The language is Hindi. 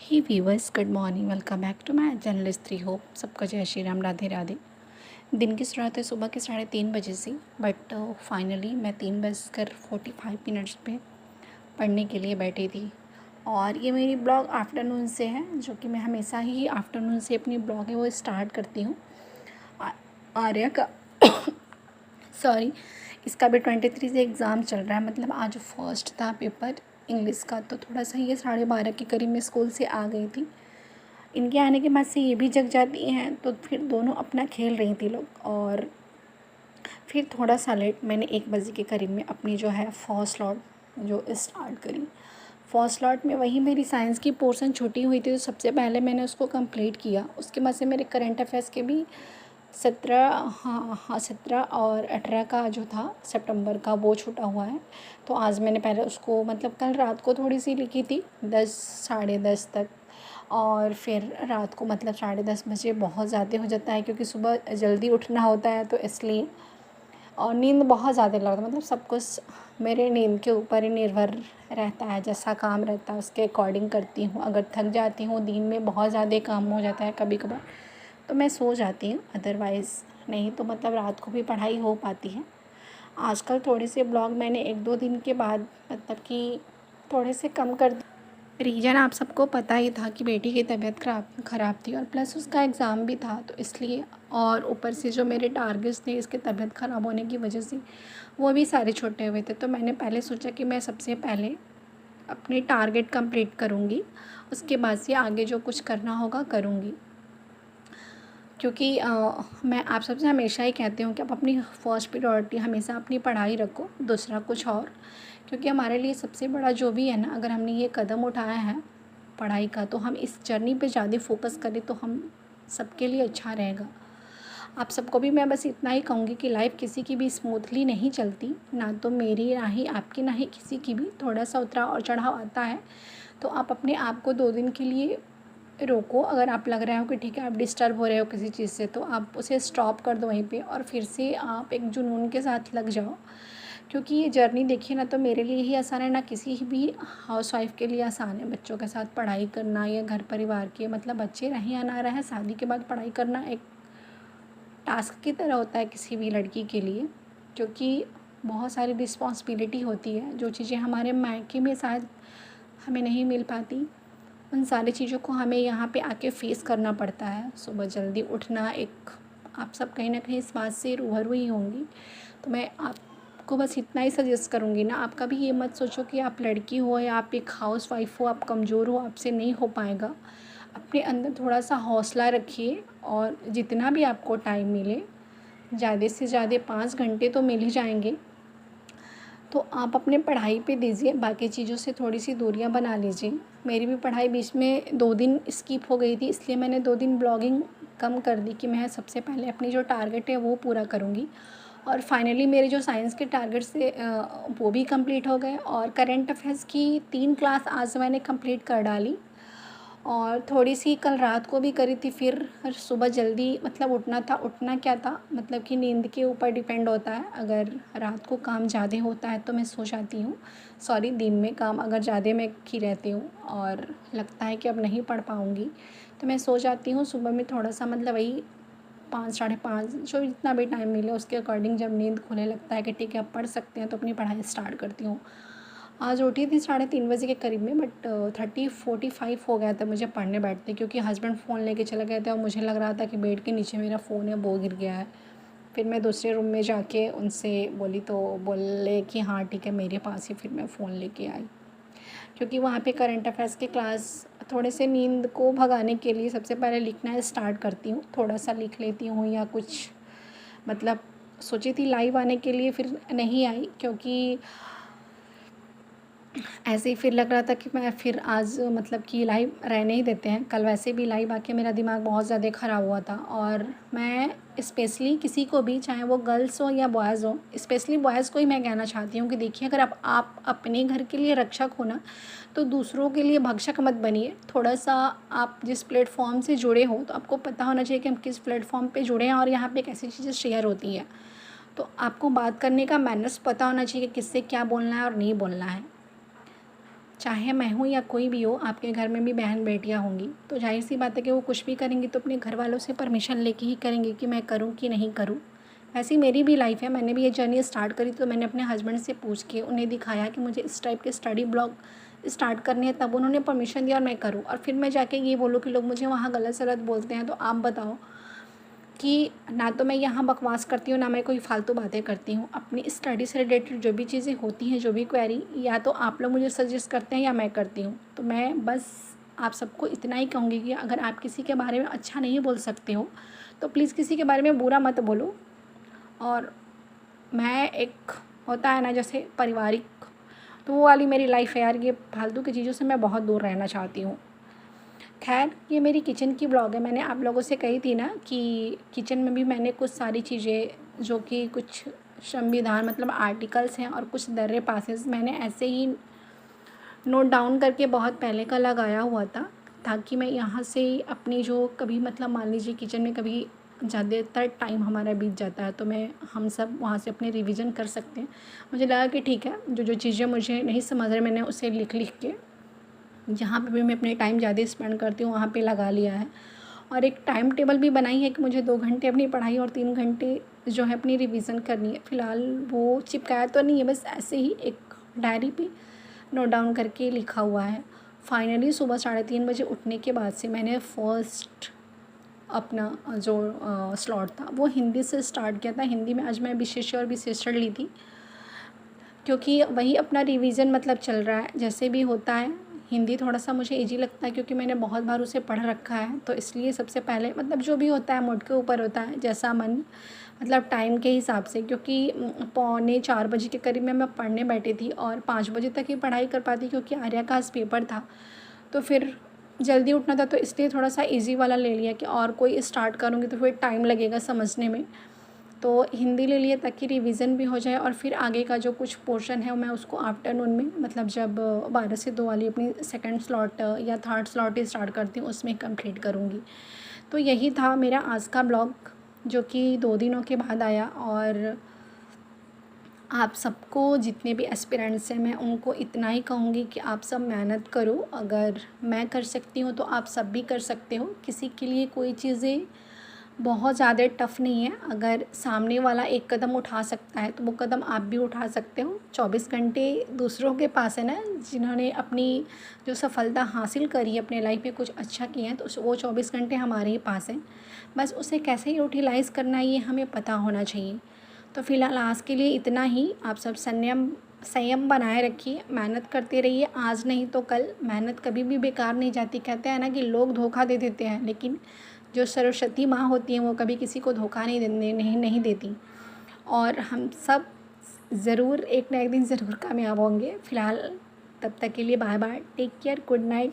He viewers, good morning. Welcome back to my channel स्त्री होप। सबका जय श्री राम, राधे राधे। दिन की शुरुआत है सुबह के 3:30 बजे से, बट फाइनली मैं 3:45 पे पढ़ने के लिए बैठी थी। और ये मेरी ब्लॉग आफ्टरनून से है, जो कि मैं हमेशा ही आफ्टरनून से अपनी ब्लॉग है वो स्टार्ट करती हूँ। आर्या का सॉरी, इसका भी 23 से एग्ज़ाम चल रहा है। मतलब आज फर्स्ट था पेपर इंग्लिश का, तो थोड़ा सा ये 12:30 के करीब मैं स्कूल से आ गई थी। इनके आने के बाद से ये भी जग जाती हैं, तो फिर दोनों अपना खेल रही थी लोग। और फिर थोड़ा सा लेट मैंने 1 बजे के करीब में अपनी जो है फर्स्ट स्लॉट जो स्टार्ट करी। फर्स्ट स्लॉट में वही मेरी साइंस की पोर्शन छुट्टी हुई थी, तो सबसे पहले मैंने उसको कंप्लीट किया। उसके बाद से मेरे करंट अफेयर्स के भी 17 और 18 का जो था सितंबर का वो छूटा हुआ है। तो आज मैंने पहले उसको, मतलब कल रात को थोड़ी सी लिखी थी 10 10:30 तक। और फिर रात को मतलब 10:30 बजे बहुत ज़्यादा हो जाता है, क्योंकि सुबह जल्दी उठना होता है, तो इसलिए। और नींद बहुत ज़्यादा लगता है, मतलब सब कुछ मेरे नींद के ऊपर ही निर्भर रहता है। जैसा काम रहता है उसके अकॉर्डिंग करती हूँ। अगर थक जाती हूँ, दिन में बहुत ज़्यादा काम हो जाता है कभी कभार, तो मैं सो जाती हूँ। अदरवाइज़ नहीं तो मतलब रात को भी पढ़ाई हो पाती है। आजकल थोड़े से ब्लॉग मैंने 1-2 दिन के बाद मतलब कि थोड़े से कम कर। रीज़न आप सबको पता ही था कि बेटी की तबीयत ख़राब थी, और प्लस उसका एग्ज़ाम भी था, तो इसलिए। और ऊपर से जो मेरे टारगेट्स थे इसके तबीयत ख़राब होने की वजह से, वो भी सारे छूटे हुए थे। तो मैंने पहले सोचा कि मैं सबसे पहले अपने टारगेट कंप्लीट करूँगी, उसके बाद से आगे जो कुछ करना होगा करूँगी। क्योंकि मैं आप सबसे हमेशा ही कहती हूँ कि आप अपनी फ़र्स्ट प्रायोरिटी हमेशा अपनी पढ़ाई रखो, दूसरा कुछ और। क्योंकि हमारे लिए सबसे बड़ा जो भी है ना, अगर हमने ये कदम उठाया है पढ़ाई का, तो हम इस जर्नी पे ज़्यादा फोकस करें तो हम सबके लिए अच्छा रहेगा। आप सबको भी मैं बस इतना ही कहूँगी कि लाइफ किसी की भी स्मूथली नहीं चलती, ना तो मेरी, ना ही आपकी, ना ही किसी की भी। थोड़ा सा उतराव और चढ़ाव आता है, तो आप अपने आप को 2 दिन के लिए रोको। अगर आप लग रहा हो कि ठीक है आप डिस्टर्ब हो रहे हो किसी चीज़ से, तो आप उसे स्टॉप कर दो वहीं पे, और फिर से आप एक जुनून के साथ लग जाओ। क्योंकि ये जर्नी देखिए ना, तो मेरे लिए ही आसान है, ना किसी भी हाउसवाइफ के लिए आसान है। बच्चों के साथ पढ़ाई करना या घर परिवार के, मतलब बच्चे रहें या ना रहें, शादी के बाद पढ़ाई करना एक टास्क की तरह होता है किसी भी लड़की के लिए। क्योंकि बहुत सारी रिस्पॉन्सिबिलिटी होती है, जो चीज़ें हमारे मायके में शायद हमें नहीं मिल पाती, उन सारी चीज़ों को हमें यहाँ पे आके फेस करना पड़ता है। सुबह जल्दी उठना एक, आप सब कहीं ना कहीं इस बात से रूबरू ही होंगी। तो मैं आपको बस इतना ही सजेस्ट करूँगी ना, आप कभी ये मत सोचो कि आप लड़की हो या आप एक हाउस वाइफ हो, आप कमज़ोर हो, आपसे नहीं हो पाएगा। अपने अंदर थोड़ा सा हौसला रखिए, और जितना भी आपको टाइम मिले, ज़्यादा से ज़्यादा 5 घंटे तो मिल ही जाएंगे, तो आप अपने पढ़ाई पे दीजिए। बाकी चीज़ों से थोड़ी सी दूरियां बना लीजिए। मेरी भी पढ़ाई बीच में 2 दिन स्किप हो गई थी, इसलिए मैंने 2 दिन ब्लॉगिंग कम कर दी कि मैं सबसे पहले अपनी जो टारगेट है वो पूरा करूँगी। और फाइनली मेरे जो साइंस के टारगेट्स थे वो भी कंप्लीट हो गए। और करंट अफेयर्स की 3 क्लास आज मैंने कंप्लीट कर डाली, और थोड़ी सी कल रात को भी करी थी। फिर सुबह जल्दी मतलब उठना था। उठना क्या था, मतलब कि नींद के ऊपर डिपेंड होता है। अगर रात को काम ज़्यादा होता है तो मैं सो जाती हूँ। सॉरी, दिन में काम अगर ज़्यादा मैं की रहती हूँ और लगता है कि अब नहीं पढ़ पाऊँगी, तो मैं सो जाती हूँ। सुबह में थोड़ा सा मतलब वही 5 5:30 जो जितना भी टाइम मिले उसके अकॉर्डिंग, जब नींद खुलने लगता है कि ठीक है अब पढ़ सकते हैं, तो अपनी पढ़ाई स्टार्ट करती हूँ। आज उठी थी 3:30 बजे के करीब में, बट 30:45 हो गया था मुझे पढ़ने बैठते, क्योंकि हस्बैंड फ़ोन लेके चले गए थे और मुझे लग रहा था कि बेड के नीचे मेरा फ़ोन है वो गिर गया है। फिर मैं दूसरे रूम में जाके उनसे बोली, तो बोले कि हाँ ठीक है मेरे पास ही। फिर मैं फ़ोन लेके आई, क्योंकि वहाँ पे करंट अफेयर्स की क्लास, थोड़े से नींद को भगाने के लिए सबसे पहले लिखना स्टार्ट करती हूँ। थोड़ा सा लिख लेती हूँ या कुछ, मतलब सोची थी लाइव आने के लिए, फिर नहीं आई, क्योंकि ऐसे ही फिर लग रहा था कि मैं फिर आज मतलब कि लाइव रहने ही देते हैं। कल वैसे भी लाइव आके मेरा दिमाग बहुत ज़्यादा ख़राब हुआ था। और मैं स्पेशली किसी को भी, चाहे वो गर्ल्स हो या बॉयज़ हो, स्पेशली बॉयज़ को ही मैं कहना चाहती हूँ कि देखिए, अगर आप अपने घर के लिए रक्षक हो ना, तो दूसरों के लिए भक्षक मत बनिए। थोड़ा सा आप जिस प्लेटफॉर्म से जुड़े हो, तो आपको पता होना चाहिए कि हम किस प्लेटफॉर्म पर जुड़े हैं और यहाँ पर कैसी चीज़ें शेयर होती हैं। तो आपको बात करने का मैनर्स पता होना चाहिए कि किससे क्या बोलना है और नहीं बोलना है। चाहे मैं हूँ या कोई भी हो, आपके घर में भी बहन बेटियाँ होंगी, तो ज़ाहिर सी बात है कि वो कुछ भी करेंगी तो अपने घर वालों से परमिशन लेके ही करेंगे कि मैं करूँ कि नहीं करूँ। वैसे ही मेरी भी लाइफ़ है, मैंने भी ये जर्नी स्टार्ट करी तो मैंने अपने हस्बैंड से पूछ के उन्हें दिखाया कि मुझे इस टाइप के स्टडी ब्लॉग स्टार्ट करने हैं, तब उन्होंने परमिशन दिया और मैं करूँ, और फिर मैं जाके ये बोलूँ कि लोग मुझे वहाँ गलत सलत बोलते हैं। तो आप बताओ कि ना तो मैं यहाँ बकवास करती हूँ, ना मैं कोई फालतू बातें करती हूँ। अपनी स्टडी से रिलेटेड जो भी चीज़ें होती हैं, जो भी क्वेरी, या तो आप लोग मुझे सजेस्ट करते हैं या मैं करती हूँ। तो मैं बस आप सबको इतना ही कहूँगी कि अगर आप किसी के बारे में अच्छा नहीं बोल सकते हो तो प्लीज़ किसी के बारे में बुरा मत बोलो। और मैं एक होता है ना जैसे पारिवारिक, तो वो वाली मेरी लाइफ़ है यार। ये फालतू की चीज़ों से मैं बहुत दूर रहना चाहती हूँ। खैर, ये मेरी किचन की ब्लॉग है। मैंने आप लोगों से कही थी ना कि किचन में भी मैंने कुछ सारी चीज़ें जो कि कुछ संविधान मतलब आर्टिकल्स हैं और कुछ दर्रे पासेस मैंने ऐसे ही नोट डाउन करके बहुत पहले का लगाया हुआ था, ताकि मैं यहाँ से अपनी जो कभी मतलब मान लीजिए किचन में कभी ज़्यादातर टाइम हमारा बीत जाता है तो हम सब वहाँ से अपने रिवीजन कर सकते हैं। मुझे लगा कि ठीक है, जो चीज़ें मुझे नहीं समझ रहे मैंने उसे लिख के जहाँ पे भी मैं अपने टाइम ज़्यादा स्पेंड करती हूँ वहाँ पे लगा लिया है। और एक टाइम टेबल भी बनाई है कि मुझे 2 घंटे अपनी पढ़ाई और 3 घंटे जो है अपनी रिवीजन करनी है। फ़िलहाल वो चिपकाया तो नहीं है, बस ऐसे ही एक डायरी पे नोट डाउन करके लिखा हुआ है। फाइनली सुबह 3:30 बजे उठने के बाद से मैंने फर्स्ट अपना जो स्लॉट था वो हिंदी से स्टार्ट किया था। हिंदी में आज मैं विशेष्य और विशेषण ली थी, क्योंकि वही अपना रिवीजन मतलब चल रहा है जैसे भी होता है। हिंदी थोड़ा सा मुझे इजी लगता है क्योंकि मैंने बहुत बार उसे पढ़ रखा है, तो इसलिए सबसे पहले मतलब जो भी होता है मूड के ऊपर होता है, जैसा मन मतलब टाइम के हिसाब से। क्योंकि 3:45 बजे के करीब में मैं पढ़ने बैठी थी और 5 बजे तक ही पढ़ाई कर पाती क्योंकि आर्या का आज पेपर था, तो फिर जल्दी उठना था, तो इसलिए थोड़ा सा इजी वाला ले लिया कि और कोई स्टार्ट करूँगी तो फिर टाइम लगेगा समझने में। तो हिंदी ले लिए ताकि रिवीजन भी हो जाए और फिर आगे का जो कुछ पोर्शन है मैं उसको आफ्टरनून में मतलब जब 12 से 2 वाली अपनी सेकंड स्लॉट या थर्ड स्लॉट ही स्टार्ट करती हूँ उसमें कंप्लीट करूँगी। तो यही था मेरा आज का ब्लॉग, जो कि 2 दिनों के बाद आया। और आप सबको जितने भी एस्पिरेंट्स हैं मैं उनको इतना ही कहूँगी कि आप सब मेहनत करो। अगर मैं कर सकती हूँ तो आप सब भी कर सकते हो। किसी के लिए कोई चीज़ें बहुत ज़्यादा टफ़ नहीं है। अगर सामने वाला एक कदम उठा सकता है तो वो कदम आप भी उठा सकते हो। 24 घंटे दूसरों के पास है ना, जिन्होंने अपनी जो सफलता हासिल करी है अपने लाइफ में कुछ अच्छा किया है, तो वो 24 घंटे हमारे ही पास हैं। बस उसे कैसे यूटिलाइज़ करना है ये हमें पता होना चाहिए। तो फ़िलहाल आज के लिए इतना ही। आप सब संयम बनाए रखिए, मेहनत करते रहिए। आज नहीं तो कल मेहनत कभी भी बेकार नहीं जाती। कहते हैं ना कि लोग धोखा दे देते हैं, लेकिन जो सरस्वती माँ होती हैं वो कभी किसी को धोखा नहीं देती। और हम सब ज़रूर एक ना एक दिन ज़रूर कामयाब होंगे। फ़िलहाल तब तक के लिए bye bye, take care, good night.